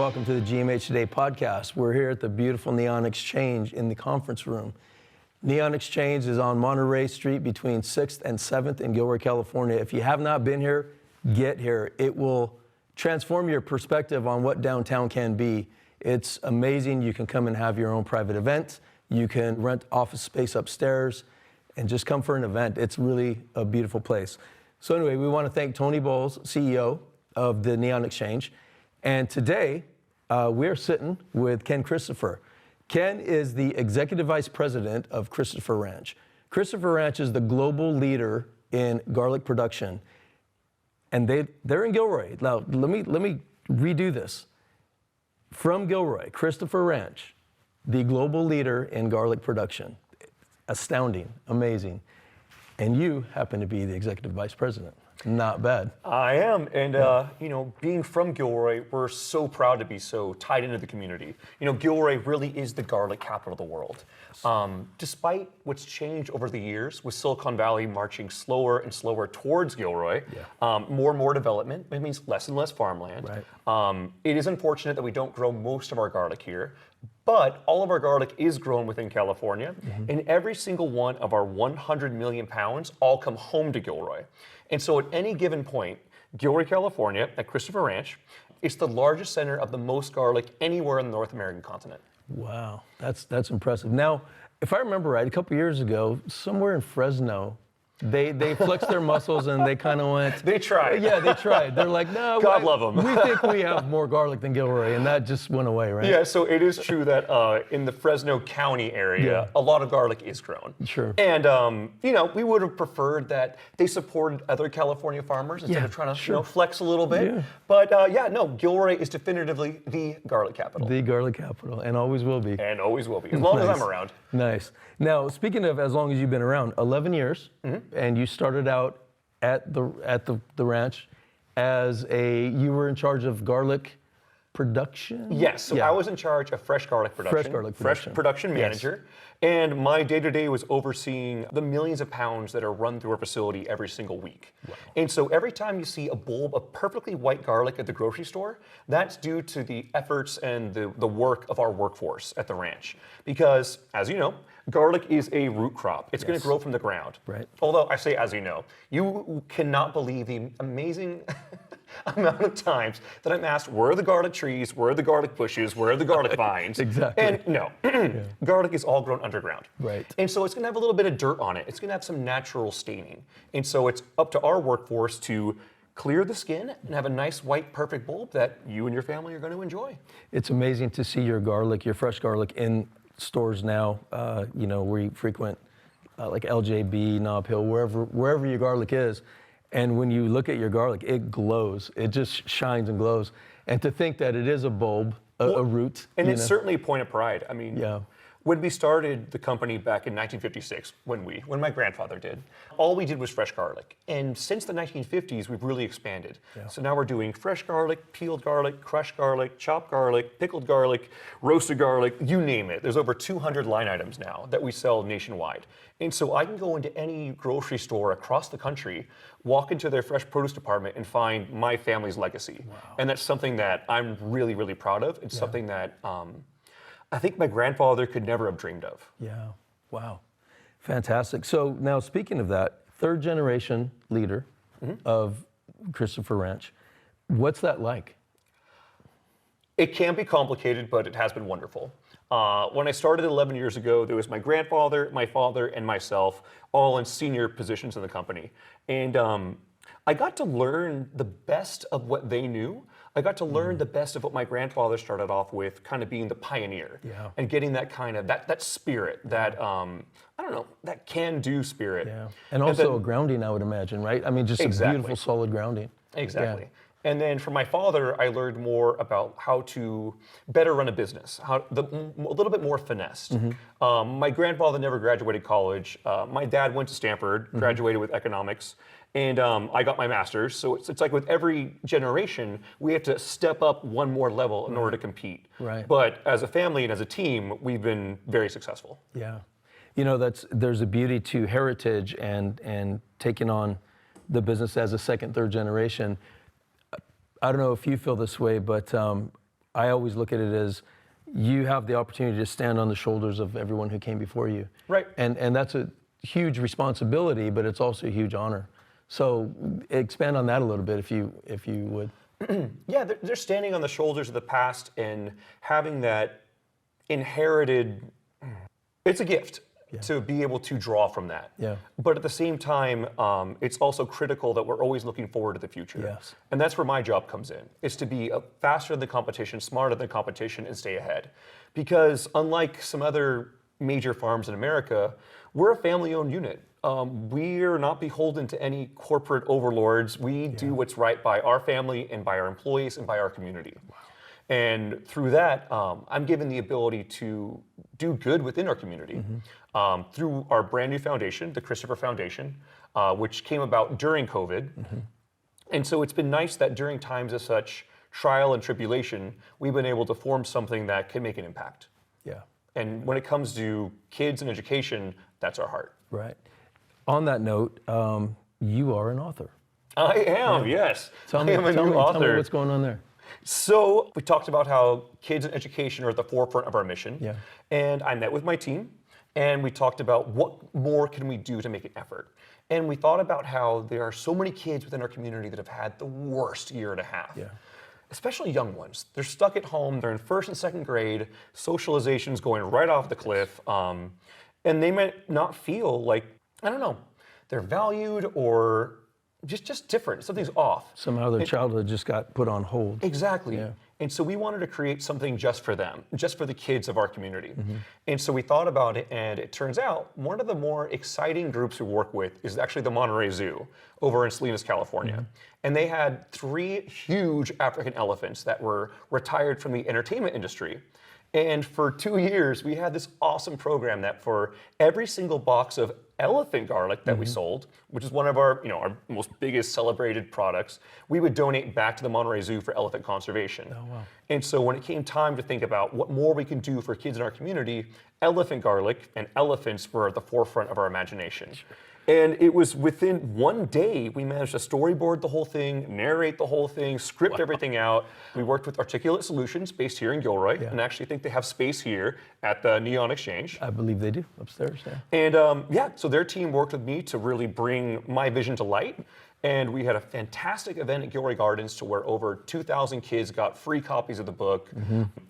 welcome to the gmhTODAY podcast. We're here at the beautiful Neon Exchange in the conference room. Neon Exchange is on Monterey Street between 6th and 7th in Gilroy, California. If you have not been here, get here. It will transform your perspective on what downtown can be. It's amazing. You can come and have your own private event. You can rent office space upstairs and just come for an event. It's really a beautiful place. So anyway, we want to thank Tony Bowles, CEO of the Neon Exchange. And today, we're sitting with Ken Christopher. Ken is the Executive Vice President of Christopher Ranch. Christopher Ranch is the global leader in garlic production. And they're in Gilroy. Now, let me redo this. From Gilroy, Christopher Ranch, the global leader in garlic production. Astounding, amazing. And you happen to be the Executive Vice President. Not bad. I am, and being from Gilroy, we're so proud to be so tied into the community. Gilroy really is the garlic capital of the world. Despite what's changed over the years, with Silicon Valley marching slower and slower towards Gilroy, more and more development, it means less and less farmland. Right. It is unfortunate that we don't grow most of our garlic here, but all of our garlic is grown within California, and every single one of our 100 million pounds all come home to Gilroy. And so at any given point, Gilroy, California, at Christopher Ranch, it's the largest center of the most garlic anywhere in the North American continent. Wow, that's impressive. Now, if I remember right, a couple years ago, somewhere in Fresno, they flexed their muscles and they kind of went. They tried. Yeah, they tried. They're like, no, God love them. We think we have more garlic than Gilroy, and that just went away, right? Yeah, so it is true that in the Fresno County area, a lot of garlic is grown. Sure. And we would have preferred that they supported other California farmers instead of trying to flex a little bit. Yeah. But Gilroy is definitively the garlic capital. The garlic capital, and always will be. And always will be, as long as I'm around. Nice. Now, speaking of as long as you've been around, 11 years, and you started out at the ranch as you were in charge of garlic production? Yes, so I was in charge of fresh garlic production. Fresh garlic production. Fresh production manager. And my day-to-day was overseeing the millions of pounds that are run through our facility every single week. Wow. And so every time you see a bulb of perfectly white garlic at the grocery store, that's due to the efforts and the work of our workforce at the ranch. Because, as you know, garlic is a root crop. It's going to grow from the ground. Right. Although, I say as you cannot believe the amazing amount of times that I'm asked, where are the garlic trees, where are the garlic bushes, where are the garlic vines? Exactly. And no, garlic is all grown underground. Right. And so it's going to have a little bit of dirt on it. It's going to have some natural staining. And so it's up to our workforce to clear the skin and have a nice white perfect bulb that you and your family are going to enjoy. It's amazing to see your fresh garlic in stores now, where you frequent, like LJB, Nob Hill, wherever your garlic is. And when you look at your garlic, it glows. It just shines and glows. And to think that it is a bulb, a root. And it's certainly a point of pride. I mean, when we started the company back in 1956, when my grandfather did, all we did was fresh garlic. And since the 1950s, we've really expanded. Yeah. So now we're doing fresh garlic, peeled garlic, crushed garlic, chopped garlic, pickled garlic, roasted garlic, you name it. There's over 200 line items now that we sell nationwide. And so I can go into any grocery store across the country, walk into their fresh produce department and find my family's legacy. Wow. And that's something that I'm really, really proud of. It's something that I think my grandfather could never have dreamed of. Yeah, wow, fantastic. So now speaking of that, third generation leader of Christopher Ranch, what's that like? It can be complicated, but it has been wonderful. When I started 11 years ago, there was my grandfather, my father, and myself, all in senior positions in the company. And I got to learn the best of what they knew. I got to learn the best of what my grandfather started off with, kind of being the pioneer and getting that kind of, that spirit, that, that can-do spirit. Yeah. And also a grounding, I would imagine, right? I mean, just a beautiful, solid grounding. Exactly. Yeah. And then from my father, I learned more about how to better run a business, a little bit more finessed. My grandfather never graduated college. My dad went to Stanford, graduated with economics, and I got my master's. So it's like with every generation, we have to step up one more level in order to compete. Right. But as a family and as a team, we've been very successful. Yeah. There's a beauty to heritage and taking on the business as a second, third generation. I don't know if you feel this way, but I always look at it as you have the opportunity to stand on the shoulders of everyone who came before you. Right. And that's a huge responsibility, but it's also a huge honor. So expand on that a little bit if you would. Yeah, they're standing on the shoulders of the past and having that inherited, it's a gift to be able to draw from that. Yeah. But at the same time, it's also critical that we're always looking forward to the future. Yes. And that's where my job comes in, is to be faster than the competition, smarter than the competition, and stay ahead. Because unlike some other major farms in America, we're a family-owned unit. We're not beholden to any corporate overlords. We do what's right by our family and by our employees and by our community. Wow. And through that, I'm given the ability to do good within our community through our brand new foundation, the Christopher Foundation, which came about during COVID. And so it's been nice that during times of such trial and tribulation, we've been able to form something that can make an impact. Yeah. And when it comes to kids and education, that's our heart. Right. On that note, you are an author. I am, yes. Tell me what's going on there. So we talked about how kids and education are at the forefront of our mission. Yeah. And I met with my team, and we talked about what more can we do to make an effort. And we thought about how there are so many kids within our community that have had the worst year and a half. Yeah. Especially young ones. They're stuck at home, they're in first and second grade, socialization's going right off the cliff, and they might not feel like, I don't know, they're valued or just different. Something's off. Somehow their childhood just got put on hold. Exactly. Yeah. And so we wanted to create something just for them, just for the kids of our community. And so we thought about it, and it turns out one of the more exciting groups we work with is actually the Monterey Zoo over in Salinas, California. And they had 3 huge African elephants that were retired from the entertainment industry. And for 2 years, we had this awesome program that for every single box of elephant garlic that we sold, which is one of our, our most biggest celebrated products, we would donate back to the Monterey Zoo for elephant conservation. Oh, wow. And so when it came time to think about what more we can do for kids in our community, elephant garlic and elephants were at the forefront of our imagination. And it was within 1 day, we managed to storyboard the whole thing, narrate the whole thing, script everything out. We worked with Articulate Solutions based here in Gilroy, and actually think they have space here at the Neon Exchange. I believe they do, upstairs, yeah. And so their team worked with me to really bring my vision to light. And we had a fantastic event at Gilroy Gardens to where over 2,000 kids got free copies of the book.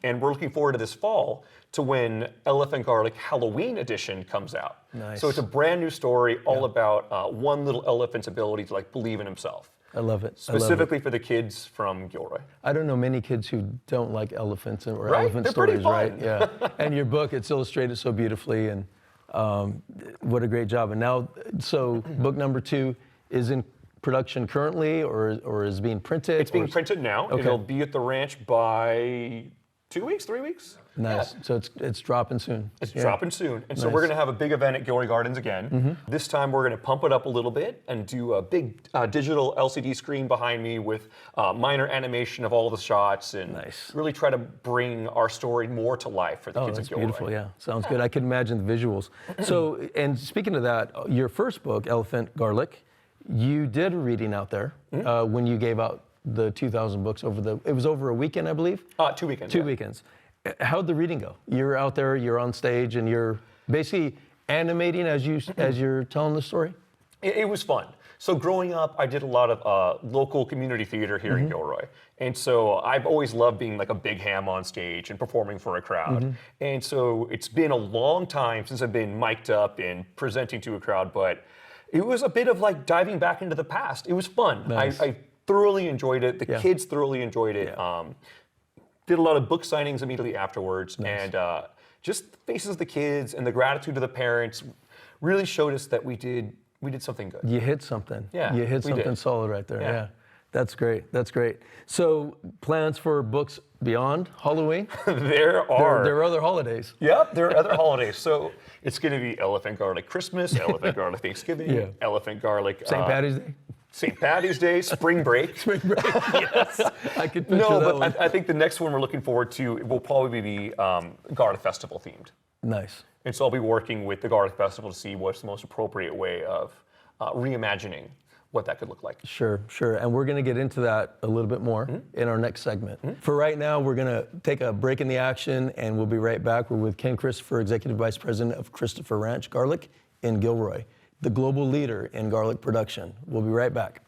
And we're looking forward to this fall to when Elephant Garlic Halloween edition comes out. Nice. So it's a brand new story all about one little elephant's ability to believe in himself. I love it. Specifically for the kids from Gilroy. I don't know many kids who don't like elephants or Right? elephant They're stories, pretty fun. right? Yeah. And your book, it's illustrated so beautifully, and what a great job. And now, so book number 2 is in production currently, or is being printed? It's being printed now. Okay. It'll be at the ranch by 2 weeks, 3 weeks. Nice. Yeah. So it's dropping soon. It's dropping soon. And so we're going to have a big event at Gilroy Gardens again. This time we're going to pump it up a little bit and do a big digital LCD screen behind me with minor animation of all the shots, and really try to bring our story more to life for the kids at Gilroy. Beautiful, yeah. Sounds good. I can imagine the visuals. So, and speaking of that, your first book, Elephant Garlic, you did a reading out there when you gave out the 2,000 books it was over a weekend, I believe? 2 weekends. 2 weekends. How'd the reading go? You're out there, you're on stage, and you're basically animating as you're telling the story? It was fun. So growing up, I did a lot of local community theater here in Gilroy. And so I've always loved being like a big ham on stage and performing for a crowd. And so it's been a long time since I've been mic'd up and presenting to a crowd, but it was a bit of like diving back into the past. It was fun. Nice. I thoroughly enjoyed it. The kids thoroughly enjoyed it. Did a lot of book signings immediately afterwards. And just the faces of the kids and the gratitude of the parents really showed us that we did something good. You hit something. Yeah, You hit we something did. solid right there. Yeah. Yeah. That's great. That's great. So plans for books beyond Halloween? There are. There are other holidays. Yep, there are other holidays. So it's going to be Elephant Garlic Christmas, Elephant Garlic Thanksgiving, Elephant Garlic St. Patty's Day? St. Patty's Day, Spring Break. Spring break. Yes. I could picture No, that but one. I think the next one we're looking forward to will probably be Garlic Festival themed. Nice. And so I'll be working with the Garlic Festival to see what's the most appropriate way of reimagining what that could look like. Sure. And we're going to get into that a little bit more in our next segment. For right now, we're going to take a break in the action, and we'll be right back. We're with Ken Christopher, Executive Vice President of Christopher Ranch Garlic in Gilroy, the global leader in garlic production. We'll be right back.